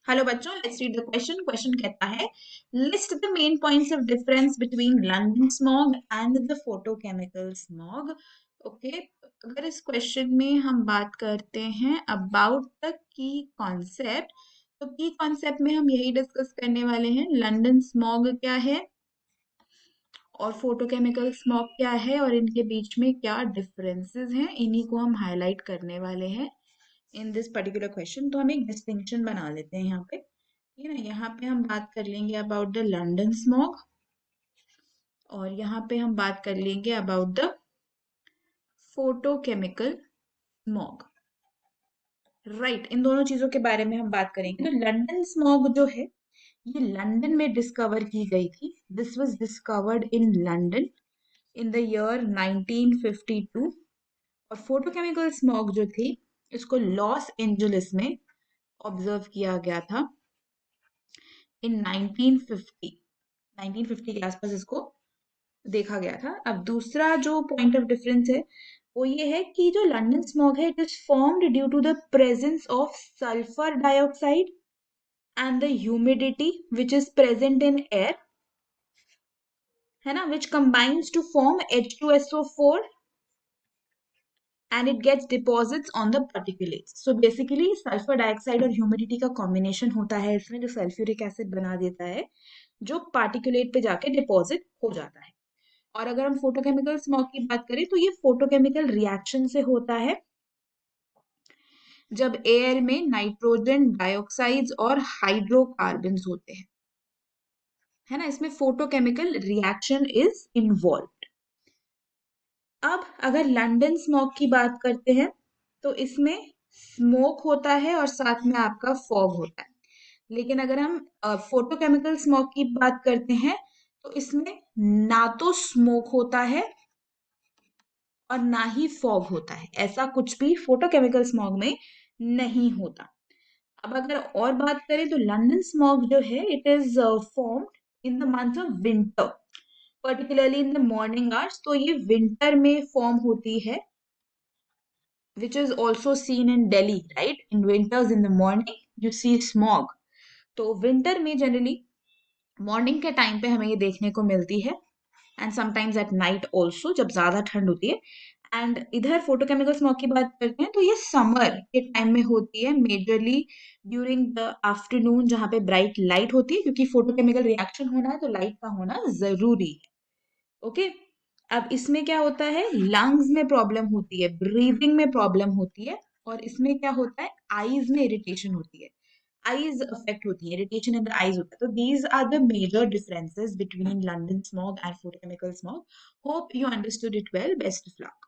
Hello बच्चों, let's read the question. Question कहता है list the main points of difference between London smog and the photochemical smog. Okay, अगर इस question में हम बात करते हैं अबाउट द की कॉन्सेप्ट, तो की कॉन्सेप्ट में हम यही डिस्कस करने वाले हैं लंदन स्मॉग क्या है और फोटोकेमिकल स्मॉग क्या है और इनके बीच में क्या डिफरेंसेस हैं, इन्हीं को हम हाईलाइट करने वाले हैं इन दिस पर्टिकुलर क्वेश्चन। तो हम एक डिस्टिंक्शन बना लेते हैं यहाँ पे, ठीक है ना। यहाँ पे हम बात कर लेंगे अबाउट द लंदन स्मॉग और यहाँ पे हम बात कर लेंगे about the photochemical smog. Right, इन दोनों चीजों के बारे में हम बात करेंगे। तो लंदन स्मॉग जो है ये लंदन में डिस्कवर की गई थी। This was discovered in London in the year 1952। और फोटोकेमिकल स्मॉग जो थी इसको लॉस एंजलिस में ऑब्जर्व किया गया था इन 1950। 1950 के आसपास इसको देखा गया था। अब दूसरा जो पॉइंट ऑफ डिफरेंस है वो ये है कि जो लंदन स्मॉग है it is formed due to the presence of sulphur dioxide and the humidity which is present in air, है ना, which combines to form H2SO4 and it gets deposits on the particulates. So basically sulphur dioxide और humidity का combination होता है इसमें, जो sulphuric acid बना देता है, जो पार्टिकुलेट पे जाके डिपॉजिट हो जाता है। और अगर हम फोटोकेमिकल स्मॉग की बात करें तो ये फोटोकेमिकल रिएक्शन से होता है जब एयर में नाइट्रोजन डाइऑक्साइड्स और हाइड्रोकार्बन्स होते हैं, है ना। इसमें फोटोकेमिकल रिएक्शन इज इन्वॉल्व। अब अगर लंदन स्मॉग की बात करते हैं तो इसमें स्मोक होता है और साथ में आपका फॉग होता है। लेकिन अगर हम फोटोकेमिकल स्मॉग की बात करते हैं तो इसमें ना तो स्मोक होता है और ना ही फॉग होता है। ऐसा कुछ भी फोटोकेमिकल स्मॉग में नहीं होता। अब अगर और बात करें तो लंदन स्मॉग जो है it is formed in the month of winter, particularly in the morning hours. तो ये विंटर में फॉर्म होती है, which is also seen in Delhi, right? In winters in the morning, you see smog. तो winter में generally morning के time पे हमें ये देखने को मिलती है and sometimes at night also, जब ज्यादा ठंड होती है। एंड इधर फोटोकेमिकल स्मॉग की बात करते हैं तो ये समर के टाइम में होती है, मेजरली ड्यूरिंग द आफ्टरनून, जहाँ पे ब्राइट लाइट होती है, क्योंकि फोटोकेमिकल रिएक्शन होना है तो लाइट का होना जरूरी है। ओके, अब इसमें क्या होता है, लंग्स में प्रॉब्लम होती है, ब्रीदिंग में प्रॉब्लम होती है, और इसमें क्या होता है, आईज में इरिटेशन होती है, आईज अफेक्ट होती है, इरिटेशन इन द आईज होता है। तो these are the major differences between London smog and photochemical smog. Hope you understood it well. Best of luck.